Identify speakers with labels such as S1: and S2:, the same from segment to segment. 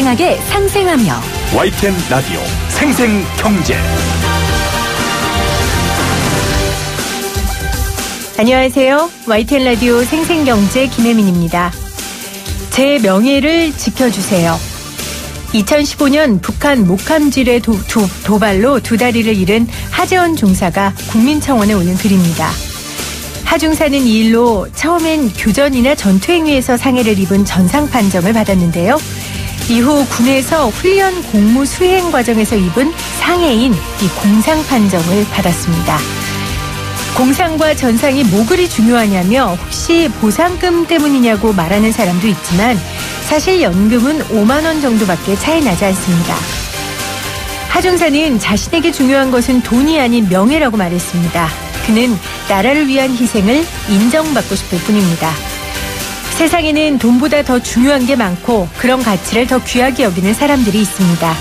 S1: 생생하게 상생하며
S2: YTN 라디오 생생경제.
S3: 안녕하세요. YTN 라디오 생생경제 김혜민입니다. 제 명예를 지켜주세요. 2015년 북한 목함질의 도발로 두 다리를 잃은 하재원 중사가 국민청원에 올린 글입니다. 하 중사는 이 일로 처음엔 교전이나 전투행위에서 상해를 입은 전상 판정을 받았는데요. 이후 군에서 훈련 공무 수행 과정에서 입은 상해인 이 공상 판정을 받았습니다. 공상과 전상이 뭐 그리 중요하냐며 혹시 보상금 때문이냐고 말하는 사람도 있지만 사실 연금은 5만 원 정도밖에 차이 나지 않습니다. 하 중사는 자신에게 중요한 것은 돈이 아닌 명예라고 말했습니다. 그는 나라를 위한 희생을 인정받고 싶을 뿐입니다. 세상에는 돈보다 더 중요한 게 많고 그런 가치를 더 귀하게 여기는 사람들이 있습니다.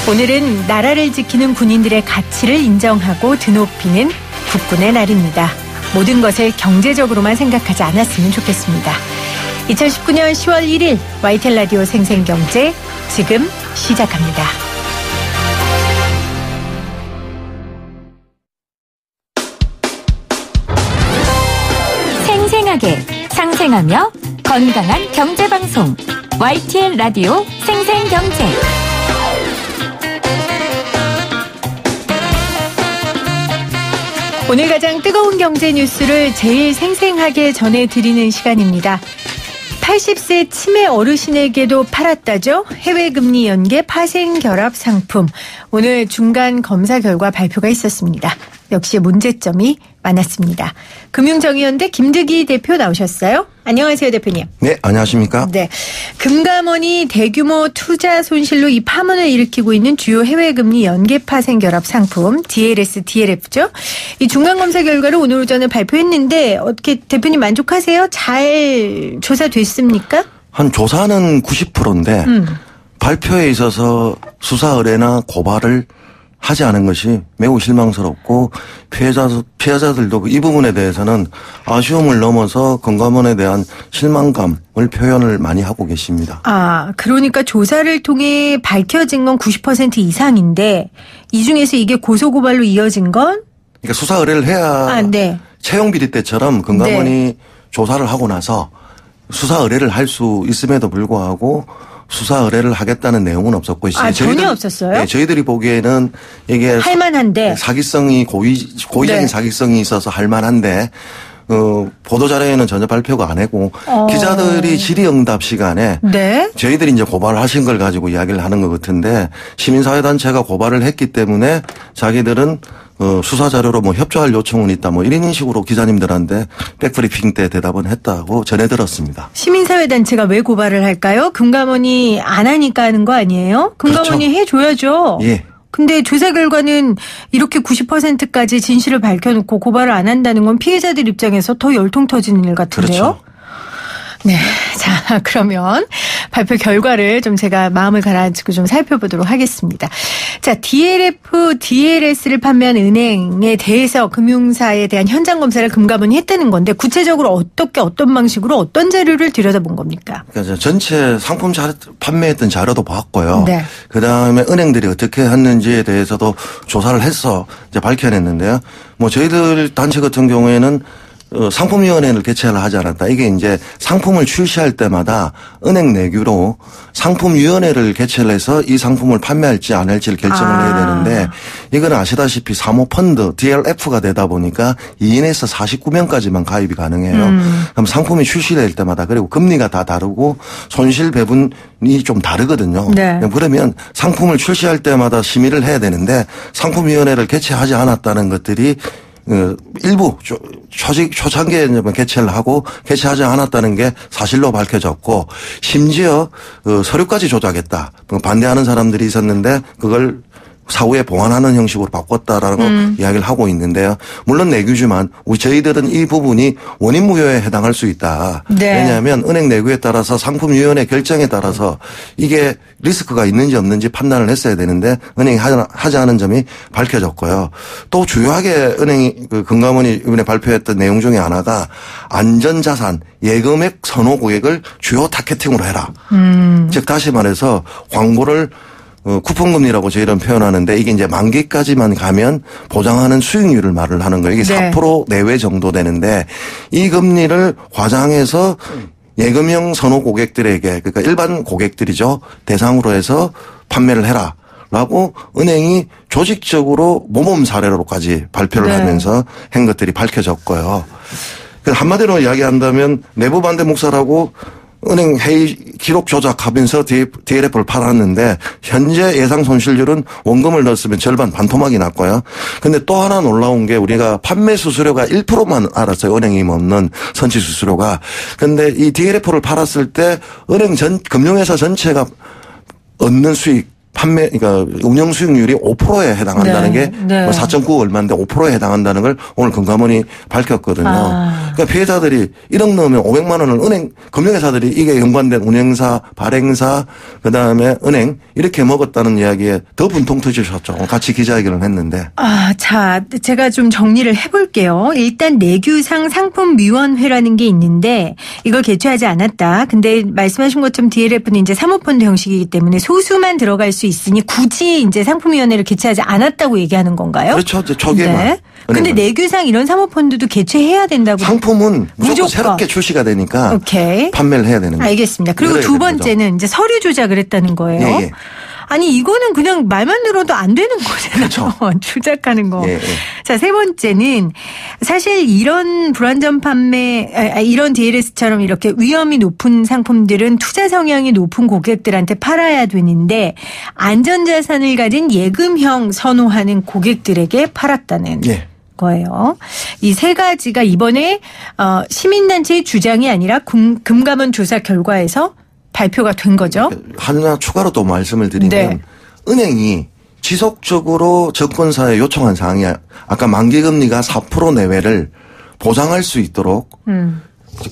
S3: 오늘은 나라를 지키는 군인들의 가치를 인정하고 드높이는 국군의 날입니다. 모든 것을 경제적으로만 생각하지 않았으면 좋겠습니다. 2019년 10월 1일 YTN 라디오 생생경제 지금 시작합니다.
S1: 생생하게 상생하며 건강한 경제방송 YTN 라디오 생생경제.
S3: 오늘 가장 뜨거운 경제 뉴스를 제일 생생하게 전해드리는 시간입니다. 80세 치매 어르신에게도 팔았다죠? 해외금리 연계 파생결합 상품. 오늘 중간 검사 결과 발표가 있었습니다. 역시 문제점이 많았습니다. 금융정의연대 김득희 대표 나오셨어요? 안녕하세요, 대표님.
S4: 네, 안녕하십니까?
S3: 네. 금감원이 대규모 투자 손실로 이 파문을 일으키고 있는 주요 해외금리 연계 파생결합 상품 DLS, DLF죠. 이 중간검사 결과를 오늘 오전에 발표했는데 어떻게 대표님 만족하세요? 잘 조사됐습니까?
S4: 한 조사는 90%인데 발표에 있어서 수사 의뢰나 고발을 하지 않은 것이 매우 실망스럽고 피해자들도 이 부분에 대해서는 아쉬움을 넘어서 금감원에 대한 실망감을 표현을 많이 하고 계십니다.
S3: 아, 그러니까 조사를 통해 밝혀진 건 90% 이상인데 이 중에서 이게 고소고발로 이어진 건?
S4: 그러니까 수사 의뢰를 해야
S3: 네.
S4: 채용 비리 때처럼 금감원이 조사를 하고 나서 수사 의뢰를 할 수 있음에도 불구하고 수사 의뢰를 하겠다는 내용은 없었고.
S3: 전혀 없었어요?
S4: 네, 저희들이 보기에는 이게
S3: 할만한데
S4: 사기성이 고의적인 사기성이 있어서 할만한데 보도자료에는 전혀 발표가 안 하고 기자들이 질의응답 시간에 저희들이 이제 고발을 하신 걸 가지고 이야기를 하는 것 같은데 시민사회단체가 고발을 했기 때문에 자기들은 수사자료로 뭐 협조할 요청은 있다 뭐 이런 식으로 기자님들한테 백브리핑 때 대답은 했다고 전해 들었습니다.
S3: 시민사회단체가 왜 고발을 할까요? 금감원이 안 하니까 하는 거 아니에요? 금감원이 그렇죠. 해줘야죠.
S4: 예.
S3: 근데 조사 결과는 이렇게 90%까지 진실을 밝혀놓고 고발을 안 한다는 건 피해자들 입장에서 더 열통 터지는 일 같은데요.
S4: 그렇죠.
S3: 네. 자, 그러면 발표 결과를 좀 제가 마음을 가라앉히고 좀 살펴보도록 하겠습니다. 자, DLF, DLS를 판매한 은행에 대해서 금융사에 대한 현장 검사를 금감원이 했다는 건데 구체적으로 어떻게 어떤 방식으로 어떤 자료를 들여다본 겁니까?
S4: 그러니까 전체 상품 판매했던 자료도 봤고요.
S3: 네.
S4: 그다음에 은행들이 어떻게 했는지에 대해서도 조사를 해서 이제 밝혀냈는데요. 뭐 저희들 단체 같은 경우에는 상품위원회를 개최를 하지 않았다. 이게 이제 상품을 출시할 때마다 은행 내규로 상품위원회를 개최를 해서 이 상품을 판매할지 안 할지를 결정을 해야 되는데 이거는 아시다시피 사모펀드 DLF가 되다 보니까 2인에서 49명까지만 가입이 가능해요. 그럼 상품이 출시될 때마다 그리고 금리가 다 다르고 손실 배분이 좀 다르거든요.
S3: 네.
S4: 그러면 상품을 출시할 때마다 심의를 해야 되는데 상품위원회를 개최하지 않았다는 것들이 일부 초창기에 개최를 하고 개최하지 않았다는 게 사실로 밝혀졌고 심지어 서류까지 조작했다. 반대하는 사람들이 있었는데 그걸 사후에 보완하는 형식으로 바꿨다라고 이야기를 하고 있는데요. 물론 내규지만 저희들은 이 부분이 원인 무효에 해당할 수 있다.
S3: 네.
S4: 왜냐하면 은행 내규에 따라서 상품위원회 결정에 따라서 이게 리스크가 있는지 없는지 판단을 했어야 되는데 은행이 하지 않은 점이 밝혀졌고요. 또 주요하게 은행이 금감원이 이번에 발표했던 내용 중에 하나가 안전자산 예금액 선호 고객을 주요 타겟팅으로 해라. 즉 다시 말해서 광고를 쿠폰금리라고 저희는 표현하는데 이게 이제 만기까지만 가면 보장하는 수익률을 말을 하는 거예요. 이게
S3: 네.
S4: 4% 내외 정도 되는데 이 금리를 과장해서 예금형 선호 고객들에게 그러니까 일반 고객들이죠. 대상으로 해서 판매를 해라. 라고 은행이 조직적으로 모범 사례로까지 발표를
S3: 네. 하면서
S4: 한 것들이 밝혀졌고요. 한마디로 이야기한다면 내부 반대 묵살하고 은행 회의 기록 조작하면서 DLF를 팔았는데 현재 예상 손실률은 원금을 넣었으면 절반 반토막이 났고요. 근데 또 하나 놀라운 게 우리가 판매 수수료가 1%만 알았어요. 은행이 먹는 선취 수수료가. 근데 이 DLF를 팔았을 때 은행 금융회사 전체가 얻는 수익 그러니까 운영 수익률이 5%에 해당한다는
S3: 네.
S4: 게
S3: 네.
S4: 4.9 얼마인데 5%에 해당한다는 걸 오늘 금감원이 밝혔거든요. 그러니까 피해자들이 1억 넣으면 500만 원을 은행 금융회사들이 이게 연관된 운행사, 발행사, 그다음에 은행 이렇게 먹었다는 이야기에 더 분통 터지셨죠. 같이 기자회견을 했는데.
S3: 자, 제가 좀 정리를 해볼게요. 일단 내규상 상품위원회라는 게 있는데 이걸 개최하지 않았다. 근데 말씀하신 것처럼 DLF는 이제 사모펀드 형식이기 때문에 소수만 들어갈 수 있으니 굳이 이제 상품위원회를 개최하지 않았다고 얘기하는 건가요?
S4: 그렇죠. 이제 초기에만.
S3: 네. 근데 내규상 이런 사모펀드도 개최해야 된다고.
S4: 상품은 무조건 새롭게 출시가 되니까
S3: 오케이.
S4: 판매를 해야 되는 거예요.
S3: 알겠습니다. 그리고 두 번째는 이제 서류 조작을 했다는 거예요.
S4: 예, 예.
S3: 아니 이거는 그냥 말만 들어도 안 되는 거잖아요.
S4: 그렇죠.
S3: 조작하는 거.
S4: 예, 예.
S3: 자, 세 번째는 사실 이런 불완전 판매, 이런 DLS처럼 이렇게 위험이 높은 상품들은 투자 성향이 높은 고객들한테 팔아야 되는데 안전자산을 가진 예금형 선호하는 고객들에게 팔았다는
S4: 예.
S3: 거예요. 이 세 가지가 이번에 시민단체의 주장이 아니라 금감원 조사 결과에서 발표가 된 거죠.
S4: 하나 추가로 또 말씀을 드리면
S3: 네.
S4: 은행이 지속적으로 증권사에 요청한 사항이 아까 만기금리가 4% 내외를 보장할 수 있도록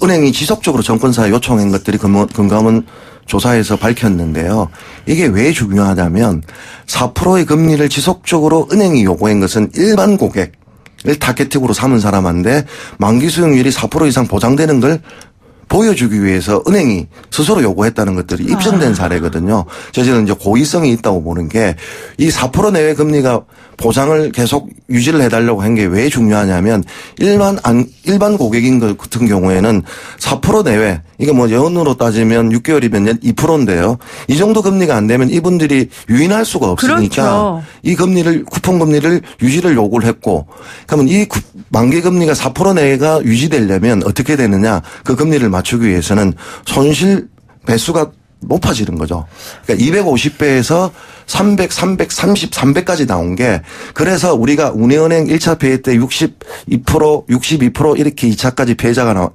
S4: 은행이 지속적으로 증권사에 요청한 것들이 금감원 조사에서 밝혔는데요. 이게 왜 중요하냐면 4%의 금리를 지속적으로 은행이 요구한 것은 일반 고객을 타겟팅으로 삼은 사람한테 만기 수익률이 4% 이상 보장되는 걸 보여주기 위해서 은행이 스스로 요구했다는 것들이 입증된 사례거든요. 저희는 이제 고의성이 있다고 보는 게 이 4% 내외 금리가 보장을 계속 유지를 해달라고 한 게 왜 중요하냐면 일반 고객인 것 같은 경우에는 4% 내외 이게 뭐 연으로 따지면 6개월이면 2%인데요. 이 정도 금리가 안 되면 이분들이 유인할 수가 없으니까
S3: 그렇죠.
S4: 이 금리를 쿠폰 금리를 유지를 요구를 했고 그러면 이 만기 금리가 4% 내외가 유지되려면 어떻게 되느냐 그 금리를 맞추기 위해서는 손실 배수가 높아지는 거죠. 그러니까 250배에서 300, 330, 300까지 나온 게 그래서 우리가 운해은행 1차 피해 때 62%, 62% 이렇게 2차까지 피해자가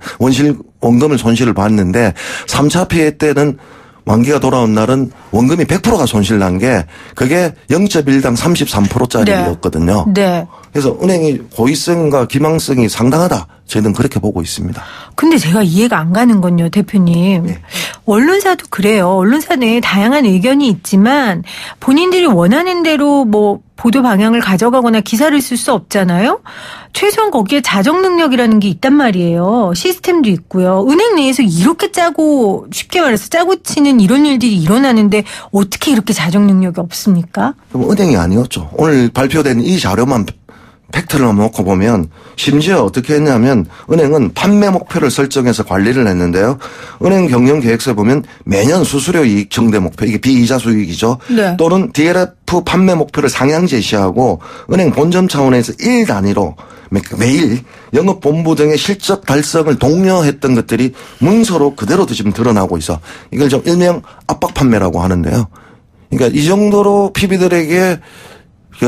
S4: 원금을 손실을 봤는데 3차 피해 때는 만기가 돌아온 날은 원금이 100%가 손실 난 게 그게 0.1당 33%짜리였거든요.
S3: 네.
S4: 그래서 은행이 고의성과 기망성이 상당하다. 저희는 그렇게 보고 있습니다.
S3: 근데 제가 이해가 안 가는 건요, 대표님.
S4: 네.
S3: 언론사도 그래요. 언론사 내에 다양한 의견이 있지만 본인들이 원하는 대로 뭐 보도 방향을 가져가거나 기사를 쓸 수 없잖아요. 최소한 거기에 자정 능력이라는 게 있단 말이에요. 시스템도 있고요. 은행 내에서 이렇게 짜고 쉽게 말해서 짜고 치는 이런 일들이 일어나는데 어떻게 이렇게 자정 능력이 없습니까?
S4: 그럼 은행이 아니었죠. 오늘 발표된 이 자료만 팩트를 놓고 보면 심지어 어떻게 했냐면 은행은 판매 목표를 설정해서 관리를 했는데요. 은행 경영 계획서에 보면 매년 수수료 이익 증대 목표 이게 비이자 수익이죠.
S3: 네.
S4: 또는 DLF 판매 목표를 상향 제시하고 은행 본점 차원에서 일 단위로 매일 영업본부 등의 실적 달성을 독려했던 것들이 문서로 그대로 지금 드러나고 있어. 이걸 좀 일명 압박 판매라고 하는데요. 그러니까 이 정도로 PB들에게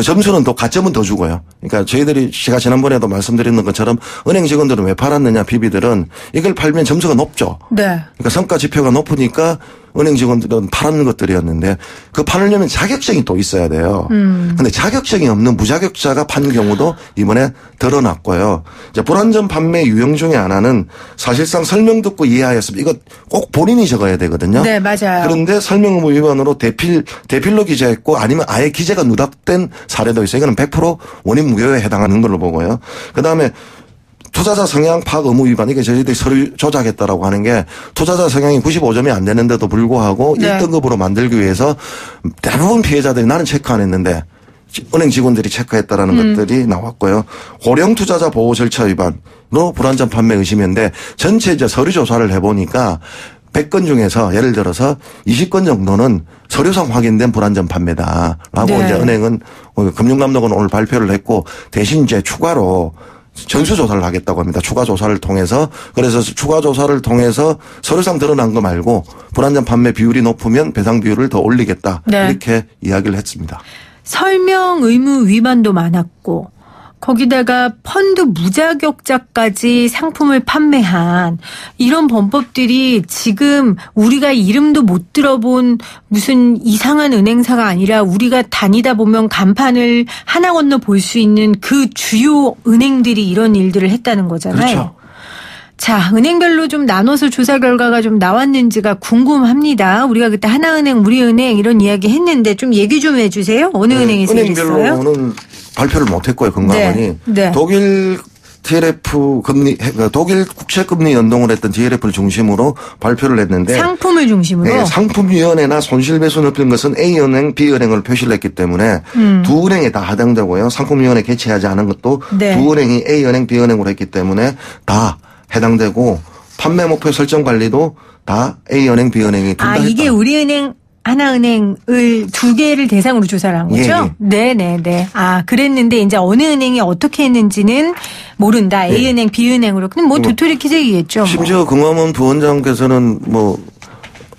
S4: 점수는 또 가점은 더 주고요. 그러니까 저희들이 제가 지난번에도 말씀드렸는 것처럼 은행 직원들은 왜 팔았느냐 PB들은 이걸 팔면 점수가 높죠.
S3: 네.
S4: 그러니까 성과 지표가 높으니까 은행 직원들은 파는 것들이었는데 그 팔려면 자격증이 또 있어야 돼요. 근데 자격증이 없는 무자격자가 판 경우도 이번에 드러났고요. 이제 불안전 판매 유형 중에 하나는 사실상 설명 듣고 이해하였습니다. 이거 꼭 본인이 적어야 되거든요.
S3: 네, 맞아요.
S4: 그런데 설명 의무 위반으로 대필로 기재했고 아니면 아예 기재가 누락된 사례도 있어요. 이거는 100% 원인 무효에 해당하는 걸로 보고요. 그다음에 투자자 성향 파악 의무 위반, 이게 저희들이 서류 조작했다라고 하는 게 투자자 성향이 95점이 안 되는데도 불구하고
S3: 네.
S4: 1등급으로 만들기 위해서 대부분 피해자들이 나는 체크 안 했는데 은행 직원들이 체크했다라는 것들이 나왔고요. 고령 투자자 보호 절차 위반으로 불안전 판매 의심인데 전체 이제 서류 조사를 해보니까 100건 중에서 예를 들어서 20건 정도는 서류상 확인된 불안전 판매다라고
S3: 네.
S4: 이제 은행은 금융감독은 오늘 발표를 했고 대신 이제 추가로 전수조사를 하겠다고 합니다. 추가 조사를 통해서. 그래서 추가 조사를 통해서 서류상 드러난 거 말고 불안전 판매 비율이 높으면 배상 비율을 더 올리겠다.
S3: 네.
S4: 이렇게 이야기를 했습니다.
S3: 설명 의무 위반도 많았고 거기다가 펀드 무자격자까지 상품을 판매한 이런 범법들이 지금 우리가 이름도 못 들어본 무슨 이상한 은행사가 아니라 우리가 다니다 보면 간판을 하나 건너 볼 수 있는 그 주요 은행들이 이런 일들을 했다는 거잖아요.
S4: 그렇죠.
S3: 자, 은행별로 좀 나눠서 조사 결과가 좀 나왔는지가 궁금합니다. 우리가 그때 하나은행, 우리은행 이런 이야기 했는데 좀 얘기 좀 해주세요. 어느 은행에서 있어요?
S4: 은행별로는 발표를 못했고요. 금감원이.
S3: 네. 네.
S4: 독일 TLF 금리, 독일 국채금리 연동을 했던 TLF를 중심으로 발표를 했는데
S3: 상품을 중심으로?
S4: 네, 상품위원회나 손실배수 높인 것은 A은행, B은행을 표시를 했기 때문에 두 은행에 다 해당되고요. 상품위원회 개최하지 않은 것도
S3: 네.
S4: 두 은행이 A은행, B은행으로 했기 때문에 다 해당되고 판매 목표 설정 관리도 다 A은행, B은행이 둘 다 했다.
S3: 이게 우리은행, 하나은행을 두 개를 대상으로 조사를 한 거죠?
S4: 예, 예.
S3: 네네네. 그랬는데 이제 어느 은행이 어떻게 했는지는 모른다.
S4: 네.
S3: A은행, B은행으로. 근데 뭐 도토리 키재기겠죠.
S4: 심지어 금감원 부원장께서는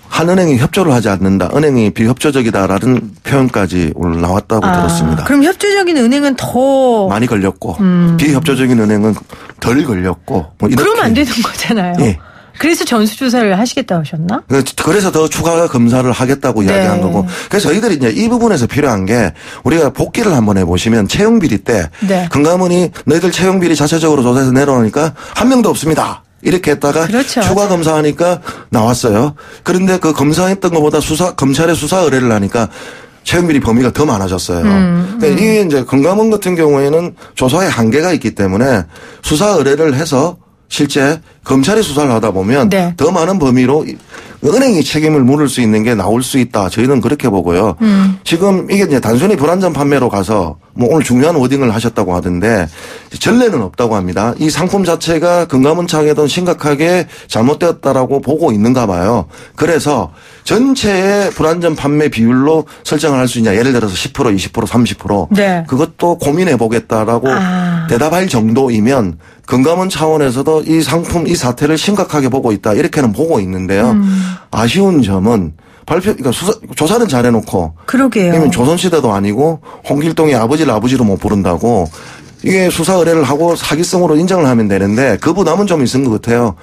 S4: 한은행이 협조를 하지 않는다. 은행이 비협조적이다라는 표현까지 오늘 나왔다고 들었습니다.
S3: 그럼 협조적인 은행은 더
S4: 많이 걸렸고 비협조적인 은행은 덜 걸렸고 이렇게.
S3: 그러면 안 되는 거잖아요.
S4: 예.
S3: 그래서 전수조사를 하시겠다고 하셨나?
S4: 그래서 더 추가 검사를 하겠다고
S3: 네.
S4: 이야기한 거고. 그래서 저희들이 이제 이 부분에서 필요한 게 우리가 복기를 한번 해보시면 채용비리 때
S3: 네.
S4: 금감원이 너희들 채용비리 자체적으로 조사해서 내려오니까 한 명도 없습니다. 이렇게 했다가
S3: 그렇죠.
S4: 추가 검사하니까 나왔어요. 그런데 그 검사했던 것보다 검찰의 수사 의뢰를 하니까 채용비리 범위가 더 많아졌어요. 그러니까 이게 이제 금감원 같은 경우에는 조사에 한계가 있기 때문에 수사 의뢰를 해서 실제 검찰이 수사를 하다 보면
S3: 네.
S4: 더 많은 범위로 은행이 책임을 물을 수 있는 게 나올 수 있다. 저희는 그렇게 보고요. 지금 이게 이제 단순히 불안전 판매로 가서 오늘 중요한 워딩을 하셨다고 하던데 전례는 없다고 합니다. 이 상품 자체가 금감원 차원에도 심각하게 잘못되었다라고 보고 있는가 봐요. 그래서 전체의 불안전 판매 비율로 설정을 할 수 있냐. 예를 들어서 10%, 20%, 30%.
S3: 네.
S4: 그것도 고민해 보겠다라고 대답할 정도이면 금감원 차원에서도 이 상품, 이 사태를 심각하게 보고 있다. 이렇게는 보고 있는데요. 아쉬운 점은 그러니까 조사는 잘해놓고.
S3: 그러게요.
S4: 그러면 조선시대도 아니고 홍길동이 아버지를 아버지로 못 부른다고 이게 수사 의뢰를 하고 사기성으로 인정을 하면 되는데 그 부담은 좀 있은 것 같아요.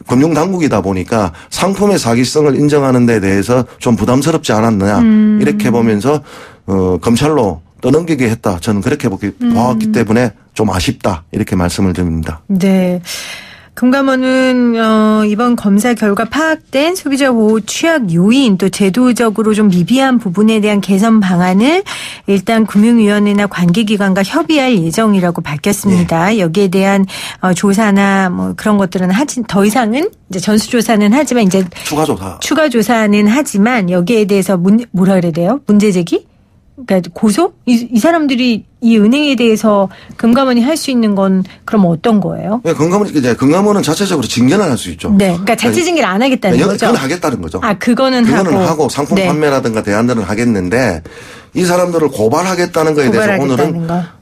S4: 금융당국이다 보니까 상품의 사기성을 인정하는 데 대해서 좀 부담스럽지 않았느냐. 이렇게 보면서 검찰로 떠넘기게 했다. 저는 그렇게 보았기 때문에 좀 아쉽다. 이렇게 말씀을 드립니다.
S3: 네. 금감원은 이번 검사 결과 파악된 소비자 보호 취약 요인 또 제도적으로 좀 미비한 부분에 대한 개선 방안을 일단 금융위원회나 관계기관과 협의할 예정이라고 밝혔습니다. 네. 여기에 대한 조사나 뭐 그런 것들은 더 이상은 이제 전수조사는 하지만 이제 추가 조사는 하지만 여기에 대해서 뭐라 그래야 돼요? 문제 제기? 그러니까 고소? 이 사람들이 이 은행에 대해서 금감원이 할 수 있는 건 그럼 어떤 거예요?
S4: 네, 금감원은 자체적으로 징계를 할 수 있죠.
S3: 네, 그러니까 자체 징계를 안 하겠다는 거죠.
S4: 그건 하겠다는 거죠.
S3: 그거는
S4: 하고 상품
S3: 네.
S4: 판매라든가 대안들은 하겠는데 이 사람들을 고발하겠다는 거에 대해서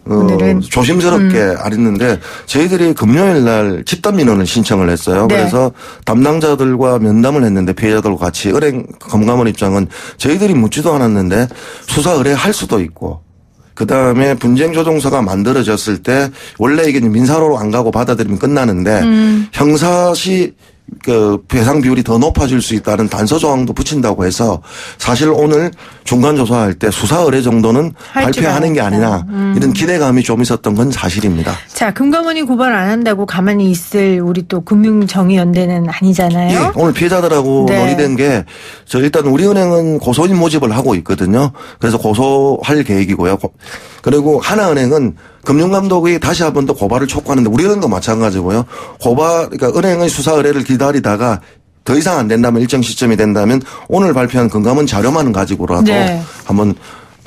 S4: 오늘은 조심스럽게 알았는데 저희들이 금요일 날 집단 민원을 신청을 했어요.
S3: 네.
S4: 그래서 담당자들과 면담을 했는데 피해자들과 같이 은행 금감원 입장은 저희들이 묻지도 않았는데 수사 의뢰할 수도 있고 그다음에 분쟁조정서가 만들어졌을 때 원래 이게 민사로 안 가고 받아들이면 끝나는데 형사시 그 배상 비율이 더 높아질 수 있다는 단서 조항도 붙인다고 해서 사실 오늘 중간 조사할 때 수사 의뢰 정도는 발표하는 게 아니냐 이런 기대감이 좀 있었던 건 사실입니다.
S3: 자, 금감원이 고발 안 한다고 가만히 있을 우리 또 금융정의연대는 아니잖아요.
S4: 예, 오늘 피해자들하고
S3: 네.
S4: 논의된 게 일단 우리은행은 고소인 모집을 하고 있거든요. 그래서 고소할 계획이고요. 그리고 하나은행은 금융감독이 다시 한 번 더 고발을 촉구하는데 우리은행도 마찬가지고요. 그러니까 은행의 수사 의뢰를 기다리다가 더 이상 안 된다면 일정 시점이 된다면 오늘 발표한 금감원 자료만 가지고라도
S3: 네.
S4: 한번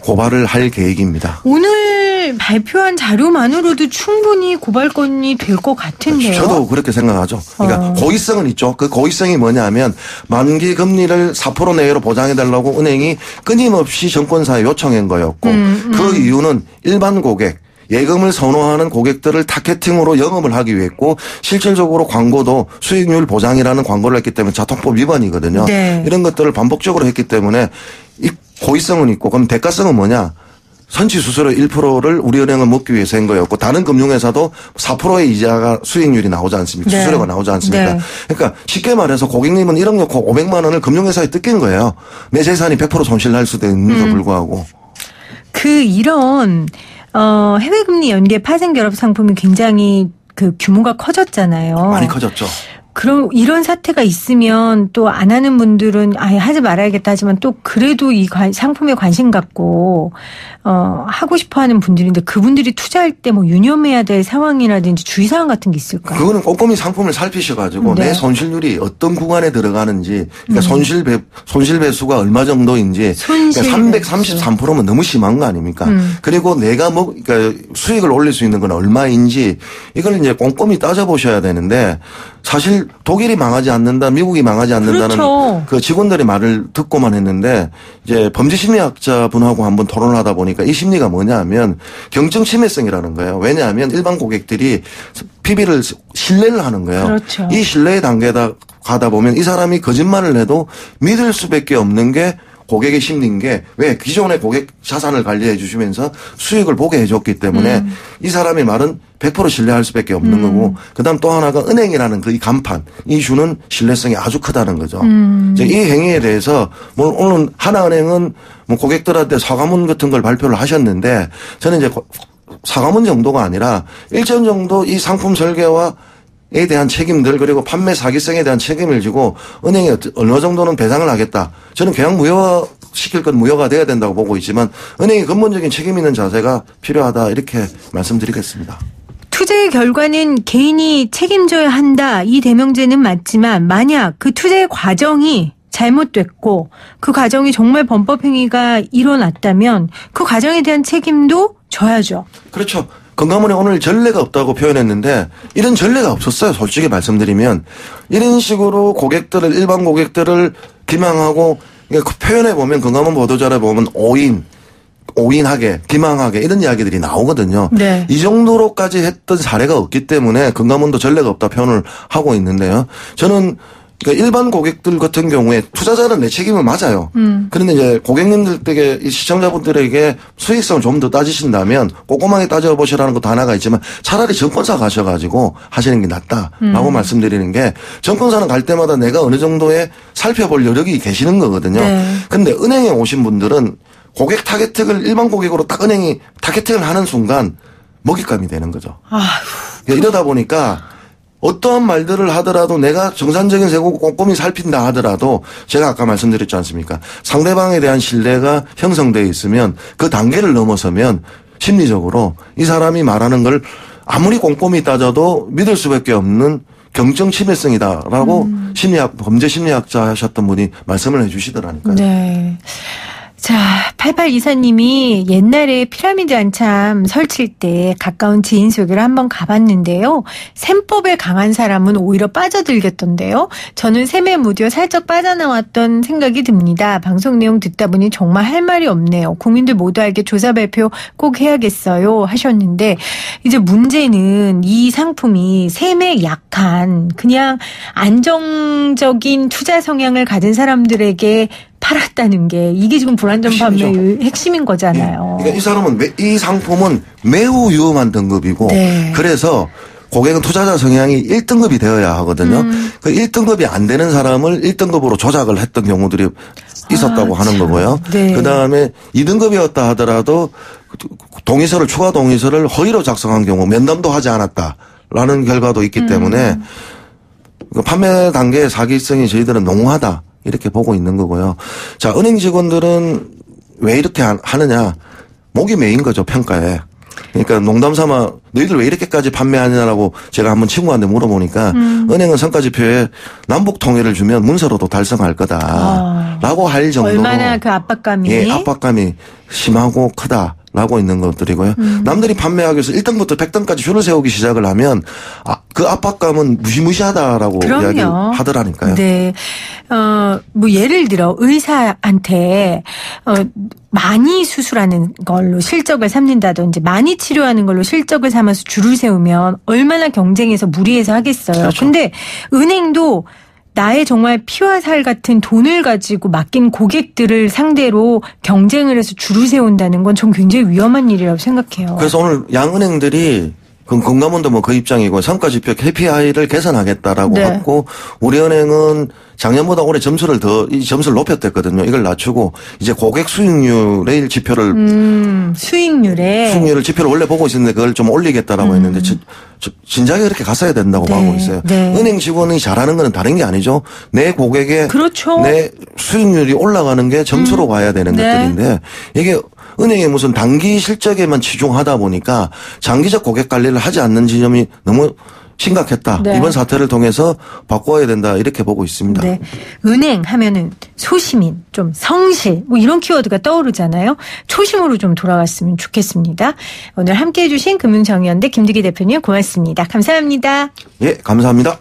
S4: 고발을 할 계획입니다.
S3: 오늘 발표한 자료만으로도 충분히 고발건이 될 것 같은데요.
S4: 저도 그렇게 생각하죠. 그러니까 고의성은 있죠. 그 고의성이 뭐냐면 만기 금리를 4% 내외로 보장해달라고 은행이 끊임없이 정권사에 요청한 거였고 그 이유는 일반 고객 예금을 선호하는 고객들을 타겟팅으로 영업을 하기 위했고 실질적으로 광고도 수익률 보장이라는 광고를 했기 때문에 자통법 위반이거든요.
S3: 네.
S4: 이런 것들을 반복적으로 했기 때문에 이 고의성은 있고 그럼 대가성은 뭐냐. 선취 수수료 1%를 우리은행은 먹기 위해서 한 거였고 다른 금융회사도 4%의 이자가 수익률이 나오지 않습니까?
S3: 네.
S4: 수수료가 나오지 않습니까?
S3: 네.
S4: 그러니까 쉽게 말해서 고객님은 1억 넣고 500만 원을 금융회사에 뜯긴 거예요. 내 재산이 100% 손실 날 수도 있는데도 불구하고.
S3: 이런 해외금리 연계 파생 결합 상품이 굉장히 그 규모가 커졌잖아요.
S4: 많이 커졌죠.
S3: 그럼 이런 사태가 있으면 또 안 하는 분들은 아예 하지 말아야겠다 하지만 또 그래도 이 상품에 관심 갖고 하고 싶어 하는 분들인데 그분들이 투자할 때 뭐 유념해야 될 상황이라든지 주의사항 같은 게 있을까요?
S4: 그거는 꼼꼼히 상품을 살피셔가지고
S3: 네.
S4: 내 손실률이 어떤 구간에 들어가는지 그러니까 손실 배수가 얼마 정도인지 그러니까 333%면 너무 심한 거 아닙니까? 그리고 내가 그러니까 수익을 올릴 수 있는 건 얼마인지 이걸 이제 꼼꼼히 따져보셔야 되는데 사실 독일이 망하지 않는다, 미국이 망하지 않는다는
S3: 그렇죠.
S4: 그 직원들의 말을 듣고만 했는데 이제 범죄심리학자 분하고 한번 토론을 하다 보니까 이 심리가 뭐냐면 경증 침해성이라는 거예요. 왜냐하면 일반 고객들이 PB를 신뢰를 하는 거예요.
S3: 그렇죠.
S4: 이 신뢰의 단계다 가다 보면 이 사람이 거짓말을 해도 믿을 수밖에 없는 게 고객의 심리인 게 왜 기존의 고객 자산을 관리해 주시면서 수익을 보게 해줬기 때문에 이 사람의 말은 100% 신뢰할 수밖에 없는 거고 그다음 또 하나가 은행이라는 그 이 간판 이 주는 신뢰성이 아주 크다는 거죠. 이제 이 행위에 대해서 오늘 하나은행은 뭐 고객들한테 사과문 같은 걸 발표를 하셨는데 저는 이제 사과문 정도가 아니라 일정 정도 이 상품 설계와 에 대한 책임들 그리고 판매 사기성에 대한 책임을 지고 은행이 어느 정도는 배상을 하겠다. 저는 그냥 무효화시킬 건 무효가 돼야 된다고 보고 있지만 은행이 근본적인 책임 있는 자세가 필요하다 이렇게 말씀드리겠습니다.
S3: 투자의 결과는 개인이 책임져야 한다. 이 대명제는 맞지만 만약 그 투자의 과정이 잘못됐고 그 과정이 정말 범법행위가 일어났다면 그 과정에 대한 책임도 져야죠.
S4: 그렇죠. 금감원이 오늘 전례가 없다고 표현했는데 이런 전례가 없었어요. 솔직히 말씀드리면 이런 식으로 일반 고객들을 기망하고 그러니까 표현해 보면 금감원 보도자료에 보면 오인하게 기망하게 이런 이야기들이 나오거든요.
S3: 네.
S4: 이 정도로까지 했던 사례가 없기 때문에 금감원도 전례가 없다 표현을 하고 있는데요. 저는 그러니까 일반 고객들 같은 경우에 투자자는 내 책임은 맞아요. 그런데 이제 고객님들에게 시청자분들에게 수익성을 좀 더 따지신다면 꼼꼼하게 따져보시라는 것도 하나가 있지만 차라리 증권사 가셔가지고 하시는 게 낫다라고 말씀드리는 게 증권사는 갈 때마다 내가 어느 정도의 살펴볼 여력이 계시는 거거든요. 그런데 은행에 오신 분들은 고객 타겟팅을 일반 고객으로 딱 은행이 타겟팅을 하는 순간 먹잇감이 되는 거죠. 이러다 보니까 어떠한 말들을 하더라도 내가 정상적인 세고 꼼꼼히 살핀다 하더라도 제가 아까 말씀드렸지 않습니까? 상대방에 대한 신뢰가 형성되어 있으면 그 단계를 넘어서면 심리적으로 이 사람이 말하는 걸 아무리 꼼꼼히 따져도 믿을 수밖에 없는 경증 침해성이다라고 범죄 심리학자 하셨던 분이 말씀을 해 주시더라니까요.
S3: 네. 자, 8824님이 옛날에 피라미드 한참 설칠 때 가까운 지인 소개를 한번 가봤는데요. 셈법에 강한 사람은 오히려 빠져들겠던데요. 저는 셈에 무디어 살짝 빠져나왔던 생각이 듭니다. 방송 내용 듣다 보니 정말 할 말이 없네요. 국민들 모두 알게 조사 발표 꼭 해야겠어요 하셨는데 이제 문제는 이 상품이 셈에 약한 그냥 안정적인 투자 성향을 가진 사람들에게 팔았다는 게 이게 지금 불안전 판매의 핵심인 거잖아요.
S4: 그러니까 이 사람은 이 상품은 매우 위험한 등급이고
S3: 네.
S4: 그래서 고객은 투자자 성향이 1등급이 되어야 하거든요. 그 1등급이 안 되는 사람을 1등급으로 조작을 했던 경우들이 있었다고 하는 거고요.
S3: 네.
S4: 그다음에 2등급이었다 하더라도 추가 동의서를 허위로 작성한 경우 면담도 하지 않았다라는 결과도 있기 때문에 그 판매 단계의 사기성이 저희들은 농후하다 이렇게 보고 있는 거고요. 자, 은행 직원들은 왜 이렇게 하느냐. 목이 메인 거죠, 평가에. 그러니까 농담 삼아 너희들 왜 이렇게까지 판매하냐라고 제가 한번 친구한테 물어보니까 은행은 성과지표에 남북 통일을 주면 문서로도 달성할 거다라고 할 정도로
S3: 얼마나 그 압박감이.
S4: 예, 압박감이 심하고 크다라고 있는 것들이고요. 남들이 판매하기 위해서 1등부터 100등까지 줄을 세우기 시작을 하면 그 압박감은 무시무시하다라고 이야기하더라니까요.
S3: 네. 뭐 예를 들어 의사한테 많이 수술하는 걸로 실적을 삼는다든지 많이 치료하는 걸로 실적을 삼아서 줄을 세우면 얼마나 경쟁해서 무리해서 하겠어요.
S4: 그렇죠.
S3: 근데 은행도 나의 정말 피와 살 같은 돈을 가지고 맡긴 고객들을 상대로 경쟁을 해서 줄을 세운다는 건 전 굉장히 위험한 일이라고 생각해요.
S4: 그래서 오늘 양은행들이 금감원도 뭐 그 입장이고 성과지표 KPI를 개선하겠다라고
S3: 네.
S4: 했고 우리 은행은 작년보다 올해 점수를 높였댔거든요. 이걸 낮추고 이제 고객 수익률의 지표를
S3: 수익률을
S4: 지표를 원래 보고 있었는데 그걸 좀 올리겠다라고 했는데 진작에 그렇게 갔어야 된다고
S3: 네.
S4: 하고 있어요.
S3: 네.
S4: 은행 직원이 잘하는 건 다른 게 아니죠. 내 고객의
S3: 그렇죠.
S4: 내 수익률이 올라가는 게 점수로 가야 되는
S3: 네.
S4: 것들인데 이게 은행이 무슨 단기 실적에만 치중하다 보니까 장기적 고객 관리를 하지 않는 지점이 너무 심각했다.
S3: 네.
S4: 이번 사태를 통해서 바꿔야 된다. 이렇게 보고 있습니다.
S3: 네. 은행 하면은 소시민, 좀 성실, 뭐 이런 키워드가 떠오르잖아요. 초심으로 좀 돌아갔으면 좋겠습니다. 오늘 함께 해주신 금융정의연대 김득희 대표님 고맙습니다. 감사합니다.
S4: 예, 감사합니다.